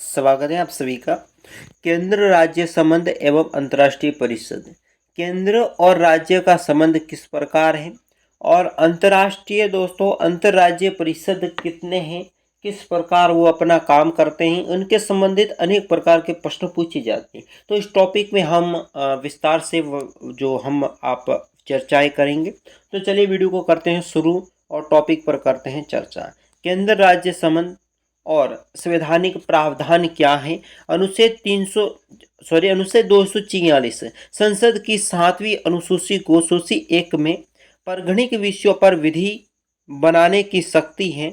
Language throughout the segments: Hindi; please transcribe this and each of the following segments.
स्वागत है आप सभी का। केंद्र राज्य संबंध एवं अंतर्राष्ट्रीय परिषद। केंद्र और राज्य का संबंध किस प्रकार है और अंतर्राष्ट्रीय दोस्तों अंतर्राज्यीय परिषद कितने हैं, किस प्रकार वो अपना काम करते हैं, उनके संबंधित अनेक प्रकार के प्रश्न पूछे जाते हैं। तो इस टॉपिक में हम विस्तार से जो हम आप चर्चाएं करेंगे। तो चलिए वीडियो को करते हैं शुरू और टॉपिक पर करते हैं चर्चा। केंद्र राज्य संबंध और संवैधानिक प्रावधान क्या है। अनुच्छेद 246 संसद की 7वीं अनुसूची को सूची 1 में परगणिक विषयों पर विधि बनाने की शक्ति है।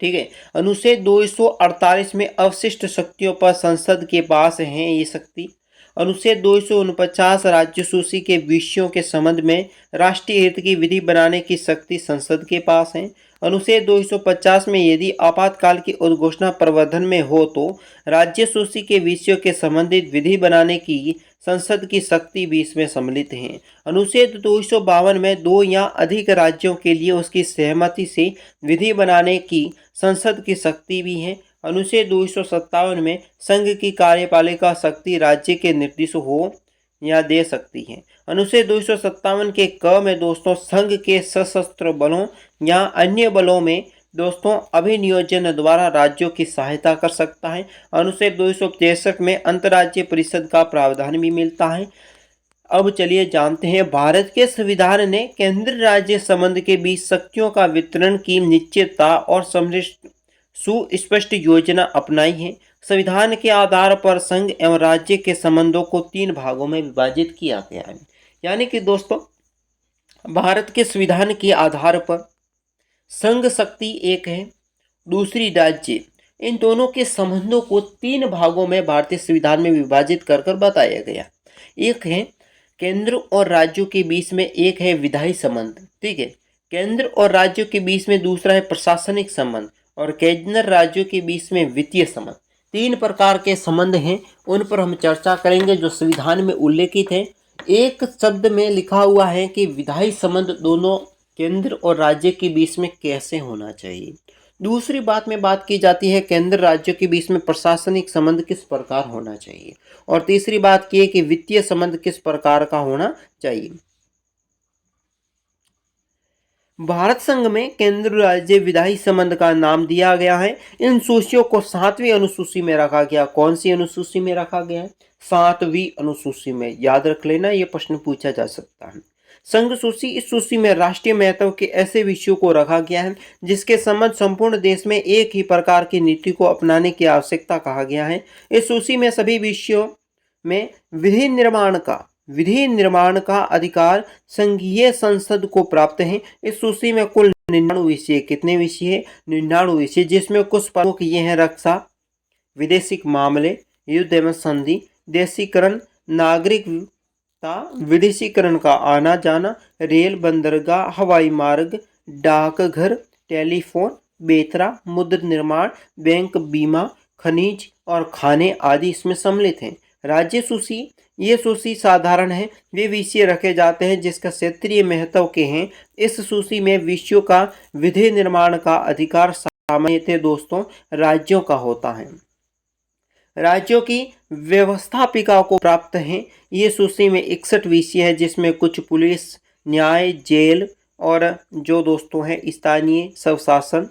ठीक है। अनुच्छेद 248 में अवशिष्ट शक्तियों पर संसद के पास है ये शक्ति। अनुच्छेद 249 राज्य सूची के विषयों के संबंध में राष्ट्रीय हित की विधि बनाने की शक्ति संसद के पास है। अनुच्छेद 250 में यदि आपातकाल की उद्घोषणा प्रवर्तन में हो तो राज्य सूची के विषयों के संबंधित विधि बनाने की संसद की शक्ति भी इसमें सम्मिलित है। अनुच्छेद 252 में 2 या अधिक राज्यों के लिए उसकी सहमति से विधि बनाने की संसद की शक्ति भी है। अनुच्छेद 257 में संघ की कार्यपालिका शक्ति राज्य के निर्देश हो या दे सकती है। अनुच्छेद 257 के क में दोस्तों संघ के सशस्त्र बलों या अन्य बलों में दोस्तों अभिनियोजन द्वारा राज्यों की सहायता कर सकता है। अनुच्छेद 263 में अंतर्राज्यीय परिषद का प्रावधान भी मिलता है। अब चलिए जानते हैं, भारत के संविधान ने केंद्र राज्य संबंध के बीच शक्तियों का वितरण की निश्चितता और सुस्पष्ट योजना अपनाई है। संविधान के आधार पर संघ एवं राज्य के संबंधों को 3 भागों में विभाजित किया गया है। यानी कि दोस्तों भारत के संविधान के आधार पर संघ शक्ति एक है, दूसरी राज्य, इन दोनों के संबंधों को 3 भागों में भारतीय संविधान में विभाजित कर बताया गया। एक है केंद्र और राज्यों के बीच में, एक है विधायी संबंध। ठीक है। केंद्र और राज्यों के बीच में दूसरा है प्रशासनिक संबंध और केंद्र राज्यों के बीच में वित्तीय संबंध। 3 प्रकार के संबंध हैं, उन पर हम चर्चा करेंगे जो संविधान में उल्लेखित है। एक शब्द में लिखा हुआ है कि विधायी संबंध दोनों केंद्र और राज्य के बीच में कैसे होना चाहिए। दूसरी बात में बात की जाती है केंद्र राज्यों के बीच में प्रशासनिक संबंध किस प्रकार होना चाहिए, और तीसरी बात की है कि वित्तीय संबंध किस प्रकार का होना चाहिए। भारत संघ में केंद्र राज्य विधायी संबंध का नाम दिया गया है। इन सूचियों को 7वीं अनुसूची में रखा गया। कौन सी अनुसूची में रखा गया है? 7वीं अनुसूची में। याद रख लेना, यह प्रश्न पूछा जा सकता है। संघ सूची, इस सूची में राष्ट्रीय महत्व के ऐसे विषयों को रखा गया है जिसके संबंध संपूर्ण देश में एक ही प्रकार की नीति को अपनाने की आवश्यकता कहा गया है। इस सूची में सभी विषयों में विधि निर्माण का अधिकार संघीय संसद को प्राप्त है। इस सूची में कुल 99 विषय, कितने विषय है? 99 विषय, जिसमें कुछ प्रमुख ये हैं: रक्षा, विदेशिक मामले, युद्ध एवं संधि, देशीकरण, नागरिकता, विदेशीकरण का आना जाना, रेल, बंदरगाह, हवाई मार्ग, डाकघर, टेलीफोन, बेतरा, मुद्रा निर्माण, बैंक, बीमा, खनिज और खाने आदि इसमें सम्मिलित हैं। राज्य सूची, ये सूची साधारण है, वे विषय रखे जाते हैं जिसका क्षेत्रीय महत्व के हैं। इस सूची में विषयों का विधि निर्माण का अधिकार सामान्यतः दोस्तों राज्यों का होता है। राज्यों की व्यवस्थापिका को प्राप्त है। ये सूची में 61 विषय है जिसमें कुछ पुलिस, न्याय, जेल और जो दोस्तों हैं स्थानीय स्वशासन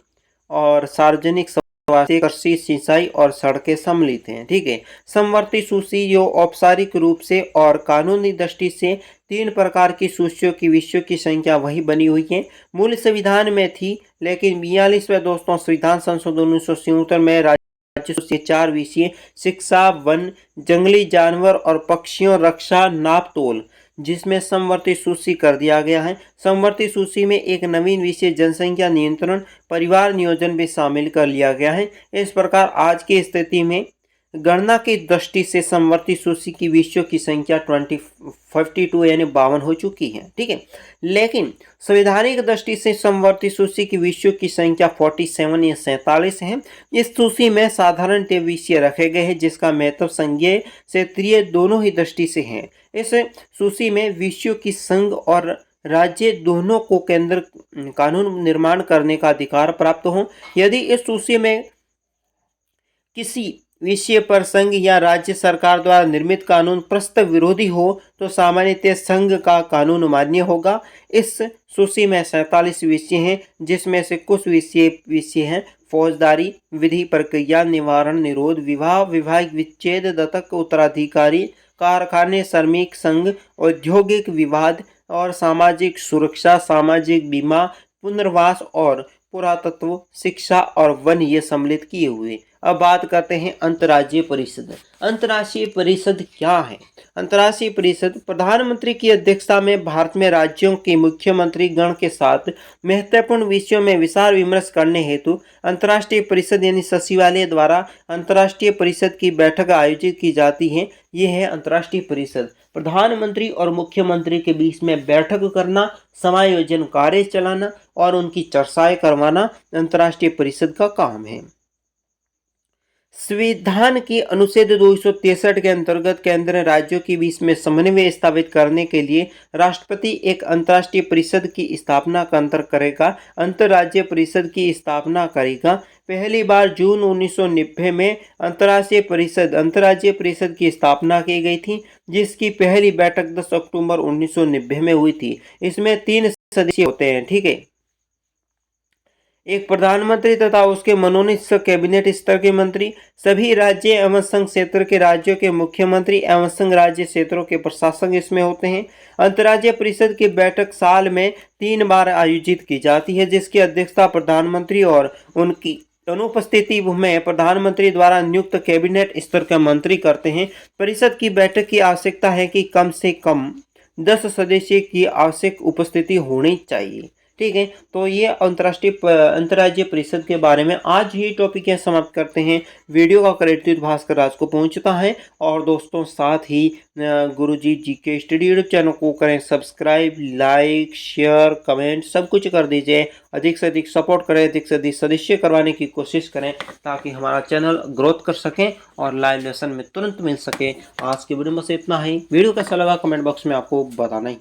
और सार्वजनिक कृषि, सिंचाई और सड़कें सम्मिलित हैं। ठीक है। समवर्ती सूची जो औपचारिक रूप से और कानूनी दृष्टि से 3 प्रकार की सूचियों की विषयों की संख्या वही बनी हुई है, मूल संविधान में थी, लेकिन 42वें दोस्तों संविधान संशोधन 1977 में राज्य सूची 4 विषय शिक्षा, वन, जंगली जानवर और पक्षियों, रक्षा, नापतोल, जिसमें समवर्ती सूची कर दिया गया है। समवर्ती सूची में एक नवीन विषय जनसंख्या नियंत्रण, परिवार नियोजन भी शामिल कर लिया गया है। इस प्रकार आज की स्थिति में गणना की दृष्टि से समवर्ती सूची की विषयों की संख्या 52 यानी 52 हो चुकी है। ठीक है। लेकिन संवैधानिक दृष्टि से समवर्ती सूची की विषयों की संख्या 47 या 47 है। इस सूची में साधारणतः विषय रखे गए हैं जिसका महत्व संघीय क्षेत्रीय दोनों ही दृष्टि से है। इस सूची में विषयों की संघ और राज्य दोनों को केंद्र कानून निर्माण करने का अधिकार प्राप्त हो। यदि इस सूची में किसी विषय पर संघ या राज्य सरकार द्वारा निर्मित कानून परस्पर विरोधी हो तो सामान्यतः संघ का कानून मान्य होगा। इस सूची में 47 विषय हैं, जिसमें से कुछ विषय हैं फौजदारी, विधि प्रक्रिया, निवारण, निरोध, विवाह, वैवाहिक विच्छेद, दत्तक, उत्तराधिकारी, कारखाने, श्रमिक संघ, औद्योगिक विवाद और सामाजिक सुरक्षा, सामाजिक बीमा, पुनर्वास और पुरातत्व, शिक्षा और वन ये सम्मिलित किए हुए। अब बात करते हैं अंतर्राज्यीय परिषद। अंतर्राष्ट्रीय परिषद क्या है? अंतर्राष्ट्रीय परिषद प्रधानमंत्री की अध्यक्षता में भारत में राज्यों के मुख्यमंत्री गण के साथ महत्वपूर्ण विषयों में विचार विमर्श करने हेतु अंतर्राष्ट्रीय परिषद यानी सचिवालय द्वारा अंतर्राष्ट्रीय परिषद की बैठक आयोजित की जाती है। ये है अंतर्राष्ट्रीय परिषद। प्रधानमंत्री और मुख्यमंत्री के बीच में बैठक करना, समायोजन कार्य चलाना और उनकी चर्चाएं करवाना अंतर्राष्ट्रीय परिषद का काम है। संविधान के अनुच्छेद 263 के अंतर्गत केंद्र राज्यों के बीच में समन्वय स्थापित करने के लिए राष्ट्रपति एक अंतर्राष्ट्रीय परिषद की स्थापना करेगा। अंतर्राज्यीय परिषद की स्थापना करेगा। पहली बार जून 1990 में अंतर्राज्यीय परिषद की स्थापना की गई थी, जिसकी पहली बैठक 10 अक्टूबर 1990 में हुई थी। इसमें 3 सदस्य होते हैं, ठीक है। एक प्रधानमंत्री तथा उसके मनोनीत कैबिनेट स्तर के मंत्री, सभी राज्य एवं संघ क्षेत्र के राज्यों के मुख्यमंत्री एवं संघ राज्य क्षेत्रों के प्रशासक इसमें होते हैं। अंतर्राज्यीय परिषद की बैठक साल में 3 बार आयोजित की जाती है, जिसकी अध्यक्षता प्रधानमंत्री और उनकी अनुपस्थिति में प्रधानमंत्री द्वारा नियुक्त कैबिनेट स्तर के मंत्री करते हैं। परिषद की बैठक की आवश्यकता है कि कम से कम 10 सदस्य की आवश्यक उपस्थिति होनी चाहिए, ठीक है। तो ये अंतर्राज्यीय परिषद के बारे में आज ही टॉपिक यह समाप्त करते हैं। वीडियो का क्रेडिट भास्कर राज को पहुंचता है। और दोस्तों साथ ही गुरुजी जीके स्टडी यूट्यूब चैनल को करें सब्सक्राइब, लाइक, शेयर, कमेंट सब कुछ कर दीजिए। अधिक से अधिक सपोर्ट करें, अधिक से अधिक सदस्य करवाने की कोशिश करें ताकि हमारा चैनल ग्रोथ कर सके और लाइव लेसन में तुरंत मिल सके। आज की वीडियो में से इतना ही। वीडियो कैसा लगा कमेंट बॉक्स में आपको बताना ही।